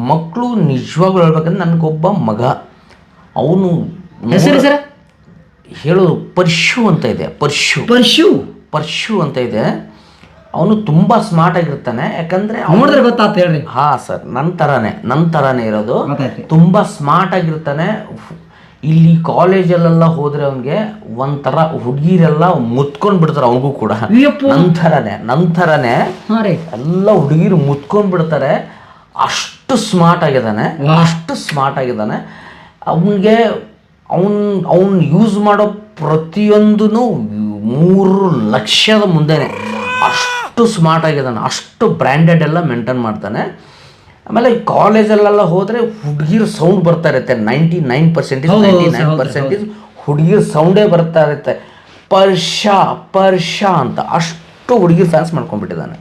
ಮಕ್ಕಳು ನಿಜವಾಗ್ಲೂ ಹೇಳ್ಬೇಕಂದ್ರೆ ನನಗೊಬ್ಬ ಮಗ, ಅವನು ಹೆಸರು ಸರ್ ಹೇಳೋದು ಪರ್ಶು ಅಂತ ಇದೆ, ಪರ್ಶು ಅಂತ ಇದೆ. ಅವನು ತುಂಬ ಸ್ಮಾರ್ಟ್ ಆಗಿರ್ತಾನೆ. ಯಾಕಂದರೆ ನೋಡಿದ್ರೆ ಗೊತ್ತಾಗ್ತ ಹೇಳ್ರಿ. ಹಾಂ ಸರ್, ನನ್ನ ಥರನೇ ಇರೋದು. ಗೊತ್ತಾಯ್ತು. ತುಂಬ ಸ್ಮಾರ್ಟ್ ಆಗಿರ್ತಾನೆ. ಇಲ್ಲಿ ಕಾಲೇಜಲ್ಲೆಲ್ಲ ಹೋದರೆ ಅವನಿಗೆ ಒಂಥರ ಹುಡುಗಿರೆಲ್ಲ ಮುತ್ಕೊಂಡು ಬಿಡ್ತಾರೆ. ಅವನಿಗೂ ಕೂಡ ನನ್ನ ಥರನೇ ಎಲ್ಲ ಹುಡುಗಿರು ಮುತ್ಕೊಂಡು ಬಿಡ್ತಾರೆ. ಅಷ್ಟು ಸ್ಮಾರ್ಟ್ ಆಗಿದ್ದಾನೆ. ಅವನಿಗೆ ಅವನು ಯೂಸ್ ಮಾಡೋ ಪ್ರತಿಯೊಂದೂ 3 ಲಕ್ಷದ ಮುಂದೆನೆ. ಅಷ್ಟು ಸ್ಮಾರ್ಟ್ ಆಗಿದ್ದಾನೆ, ಅಷ್ಟು ಬ್ರ್ಯಾಂಡೆಡ್ ಎಲ್ಲ ಮೇಂಟೈನ್ ಮಾಡ್ತಾನೆ. ಆಮೇಲೆ ಕಾಲೇಜಲ್ಲೆಲ್ಲ ಹೋದರೆ ಹುಡುಗಿರು ಸೌಂಡ್ ಬರ್ತಾ ಇರುತ್ತೆ. 99% ಹುಡುಗಿರು ಸೌಂಡೇ ಬರ್ತಾ ಇರುತ್ತೆ. ಪರ್ಷಾ ಅಂತ ಅಷ್ಟು ಹುಡುಗಿರು ಫ್ಯಾನ್ಸ್ ಮಾಡ್ಕೊಂಡ್ಬಿಟ್ಟಿದ್ದಾನೆ.